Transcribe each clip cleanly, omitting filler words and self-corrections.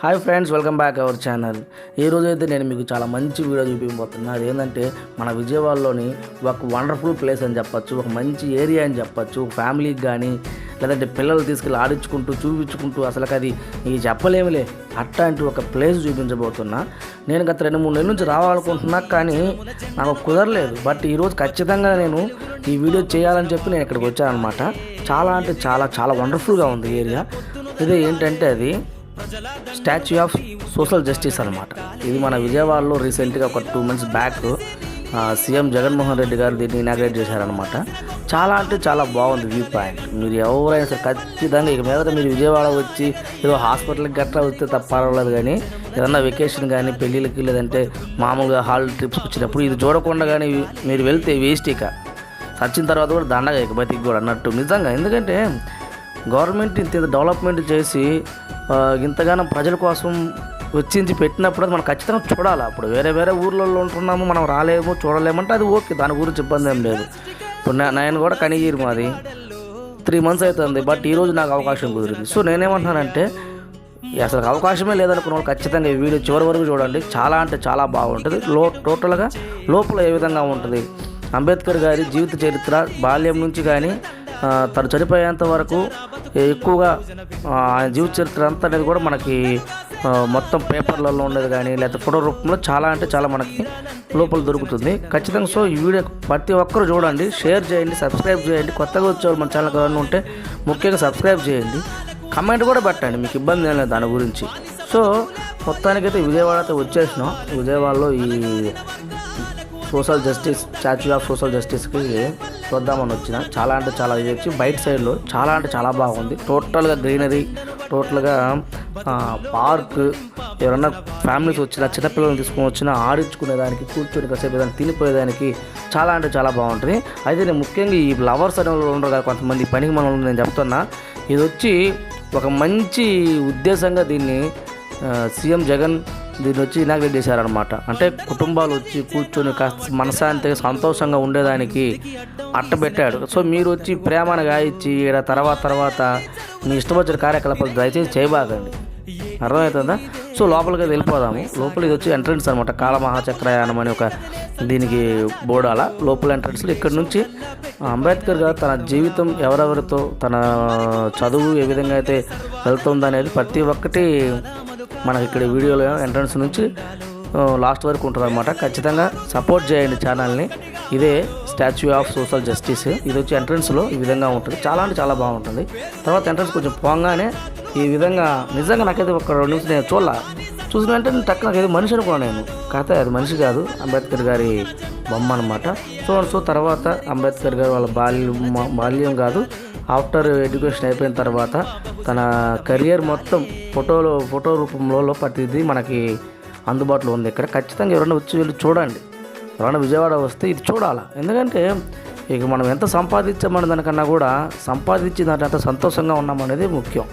Hi friends, welcome back our channel. ఈరోజు అయితే నేను మీకు చాలా మంచి వీడియో చూపించబోతున్నా. అదేంటంటే మన విజయవాడలోని ఒక వండర్ఫుల్ ప్లేస్ అని చెప్పచ్చు, ఒక మంచి ఏరియా అని చెప్పచ్చు. ఫ్యామిలీకి కానీ లేదంటే పిల్లలు తీసుకెళ్ళి ఆడించుకుంటూ చూపించుకుంటూ అసలు అది ఈ చెప్పలేములే అట్లాంటి ఒక ప్లేస్ చూపించబోతున్నా. నేను గత 2-3 నెలల నుంచి రావాలనుకుంటున్నా, కానీ నాకు కుదరలేదు. బట్ ఈరోజు ఖచ్చితంగా నేను ఈ వీడియో చేయాలని చెప్పి నేను ఇక్కడికి వచ్చాను అనమాట. చాలా అంటే చాలా చాలా వండర్ఫుల్గా ఉంది ఏరియా. ఇది ఏంటంటే అది స్టాచ్యూ ఆఫ్ సోషల్ జస్టిస్ అనమాట. ఇది మన విజయవాడలో రీసెంట్గా ఒక 2 months back CM Jaganmohan Reddy గారు దీన్ని ఇనాగ్రేట్ చేశారనమాట. చాలా అంటే చాలా బాగుంది వ్యూ పాయింట్. మీరు ఎవరైనా సరే ఖచ్చితంగా ఇక మీద మీరు విజయవాడ వచ్చి ఏదో హాస్పిటల్కి గట్రా వస్తే తప్ప పర్వాలేదు, కానీ ఏదన్నా వెకేషన్ కానీ పెళ్ళిళ్ళకి లేదంటే మామూలుగా హాలిడే ట్రిప్స్కి వచ్చినప్పుడు ఇది చూడకుండా కానీ మీరు వెళ్తే వేస్ట్. ఇక వచ్చిన తర్వాత కూడా దండగా ఇక బతికి కూడా అన్నట్టు నిజంగా. ఎందుకంటే గవర్నమెంట్ ఇంత డెవలప్మెంట్ చేసి ఇంతగానో ప్రజల కోసం వచ్చించి పెట్టినప్పుడు అది మనం ఖచ్చితంగా చూడాలి. అప్పుడు వేరే వేరే ఊర్లలో ఉంటున్నాము, మనం రాలేము చూడలేమంటే అది ఓకే, దాని గురించి ఇబ్బంది ఏం లేదు. ఇప్పుడు నేను కూడా కనిగిరి మాది 3 months అవుతుంది. బట్ ఈరోజు నాకు అవకాశం కుదిరింది. సో నేనేమంటున్నానంటే అసలు అవకాశమే లేదనుకున్న వాళ్ళు ఖచ్చితంగా ఈ వీడియో చివరి వరకు చూడండి. చాలా అంటే చాలా బాగుంటుంది. టోటల్గా లోపల ఏ విధంగా ఉంటుంది, అంబేద్కర్ గారి జీవిత చరిత్ర బాల్యం నుంచి కానీ తను చనిపోయేంత వరకు ఎక్కువగా ఆయన జీవిత చరిత్ర అంతా అనేది కూడా మనకి మొత్తం పేపర్లలో ఉండేది కానీ లేకపోతే ఫోటో రూపంలో చాలా అంటే చాలా మనకి లోపల దొరుకుతుంది ఖచ్చితంగా. సో ఈ వీడియో ప్రతి ఒక్కరు చూడండి, షేర్ చేయండి, సబ్స్క్రైబ్ చేయండి. కొత్తగా వచ్చేవాళ్ళు మన ఛానల్ ఎవరైనా ఉంటే ముఖ్యంగా సబ్స్క్రైబ్ చేయండి, కమెంట్ కూడా పెట్టండి, మీకు ఇబ్బంది ఏం లేదు దాని గురించి. సో మొత్తానికైతే విజయవాడ అయితే వచ్చేసినాం. విజయవాడలో ఈ social justice statue of social జస్టిస్కి చూద్దామని వచ్చిన. చాలా అంటే చాలా ఇది వచ్చి బయట సైడ్లో చాలా అంటే చాలా బాగుంది. టోటల్గా గ్రీనరీ, టోటల్గా పార్క్. ఎవరన్నా ఫ్యామిలీస్ వచ్చినా చిన్నపిల్లలను తీసుకొని వచ్చినా ఆడించుకునేదానికి, కూర్చొని కాసేపు ఏదైనా తినిపోయేదానికి చాలా అంటే చాలా బాగుంటుంది. అయితే నేను ముఖ్యంగా ఈ లవర్స్ అనే వాళ్ళు ఉండరు కదా కొంతమంది పనికి మనం నేను చెప్తున్నా, ఇది వచ్చి ఒక మంచి ఉద్దేశంగా దీన్ని సీఎం జగన్ దీన్ని వచ్చి ఇనాగ్రేట్ చేశారనమాట. అంటే కుటుంబాలు వచ్చి కూర్చొని కాస్త మనశాంతిగా సంతోషంగా ఉండేదానికి అట్టబెట్టాడు. సో మీరు వచ్చి ప్రేమను గాయించి ఇక్కడ తర్వాత మీ ఇష్టం వచ్చిన కార్యకలాపాలు దయచేసి చేయబాగండి, అర్థమవుతుందా? సో లోపలికి వెళ్ళిపోదాము. లోపల ఇది వచ్చి ఎంట్రన్స్ అనమాట. కాలమహాచక్రయానం అని ఒక దీనికి బోర్డాల లోపల ఎంట్రన్స్లో ఇక్కడ నుంచి అంబేద్కర్ గారు తన జీవితం ఎవరెవరితో తన చదువు ఏ విధంగా అయితే వెళ్తుంది అనేది ప్రతి ఒక్కటి మనకి ఇక్కడ వీడియోలో ఎంట్రన్స్ నుంచి లాస్ట్ వరకు ఉంటుంది అనమాట. ఖచ్చితంగా సపోర్ట్ చేయండి ఛానల్ని. ఇదే స్టాచ్యూ ఆఫ్ సోషల్ జస్టిస్. ఇది వచ్చి ఎంట్రన్స్లో ఈ విధంగా ఉంటుంది. చాలా అంటే చాలా బాగుంటుంది. తర్వాత ఎంట్రన్స్ కొంచెం పోగానే ఈ విధంగా నిజంగా నాకైతే ఒక 2 నిమిషాలు నేను చూసిన అంటే టక్ నాకు ఏదో మనిషి అనుకున్నాను నేను. కాకపోతే అది మనిషి కాదు, అంబేద్కర్ గారి బొమ్మ అనమాట. సో తర్వాత అంబేద్కర్ గారు వాళ్ళ బాల్యం కాదు, ఆఫ్టర్ ఎడ్యుకేషన్ అయిపోయిన తర్వాత తన కెరియర్ మొత్తం ఫోటో రూపంలో ప్రతిదీ మనకి అందుబాటులో ఉంది ఇక్కడ. ఖచ్చితంగా ఎవరైనా వచ్చి వెళ్ళి చూడండి. ఎవరైనా విజయవాడ వస్తే ఇది చూడాలి. ఎందుకంటే ఇక మనం ఎంత సంపాదించామనే దానికన్నా కూడా సంపాదించి దాంట్లో ఎంత సంతోషంగా ఉన్నామనేది ముఖ్యం.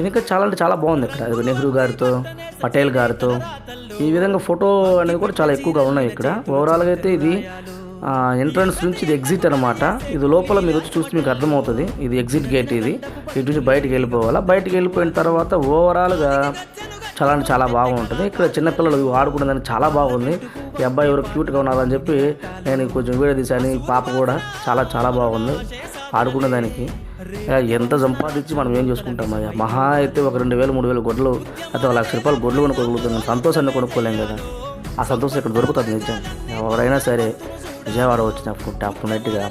ఇంకా చాలా అంటే చాలా బాగుంది ఇక్కడ. నెహ్రూ గారితో, పటేల్ గారితో ఈ విధంగా ఫోటో అనేది కూడా చాలా ఎక్కువగా ఉన్నాయి ఇక్కడ. ఓవరాల్గా అయితే ఇది ఎంట్రన్స్ నుంచి ఇది ఎగ్జిట్ అనమాట. ఇది లోపల మీరు వచ్చి చూస్తే మీకు అర్థమవుతుంది. ఇది ఎగ్జిట్ గేట్. ఇది ఇటు నుంచి బయటికి వెళ్ళిపోవాలా. బయటికి వెళ్ళిపోయిన తర్వాత ఓవరాల్గా చాలా అంటే చాలా బాగుంటుంది. ఇక్కడ చిన్నపిల్లలు ఆడుకునేదానికి చాలా బాగుంది. ఈ అబ్బాయి ఎవరు క్యూట్గా ఉన్నారని చెప్పి నేను కొంచెం వీడియో తీశాను. ఈ పాప కూడా చాలా చాలా బాగుంది ఆడుకునేదానికి. ఎంత సంపాదించి మనం ఏం చేసుకుంటాం అయ్యా, మహా అయితే ఒక 2,000-3,000 గొడ్లు ಅಥವಾ 1,00,000 రూపాయలు గొడ్లు కొనుక్కోగలుగుతున్నాం. సంతోషాన్ని కొనుక్కోలేం కదా. ఆ సంతోషం ఇక్కడ దొరుకుతుంది నిజం. ఎవరైనా సరే విజయవాడ వచ్చినప్పుడు డెఫినెట్గా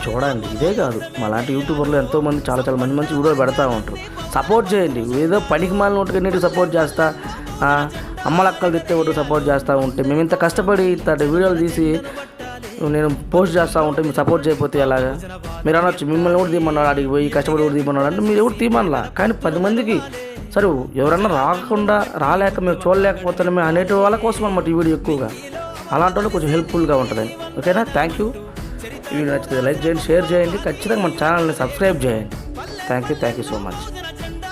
చూడండి. ఇదే కాదు, మాలాంటి యూట్యూబర్లు ఎంతోమంది చాలా చాలా మంచి వీడియోలు పెడతా ఉంటారు. సపోర్ట్ చేయండి. ఏదో పనికి మాలిన ఒకటి సపోర్ట్ చేస్తా, అమ్మలక్కలు తిట్టే ఒకటి సపోర్ట్ చేస్తూ ఉంటే మేము ఇంత కష్టపడి ఇంత వీడియోలు తీసి నేను పోస్ట్ చేస్తూ ఉంటే మీరు సపోర్ట్ చేయకపోతే ఎలాగా? మీరు అనొచ్చు మిమ్మల్ని కూడా తీయమన్నాడు, అడిగి పోయి కష్టపడి కూడా తీయమన్నాడు అంటే మీరు ఎవరు తీయమనలా. కానీ 10 మందికి సరే ఎవరన్నా రాలేక మేము చూడలేకపోతున్నామే అనేటి వాళ్ళ కోసం అన్నమాట ఈ వీడియో ఎక్కువగా. అలాంటి వాళ్ళు కొంచెం హెల్ప్ఫుల్గా ఉంటుంది. ఓకేనా? Thank you. ఈ వీడియో నచ్చితే లైక్ చేయండి, షేర్ చేయండి, ఖచ్చితంగా మన ఛానల్ని సబ్స్క్రైబ్ చేయండి. Thank you so much.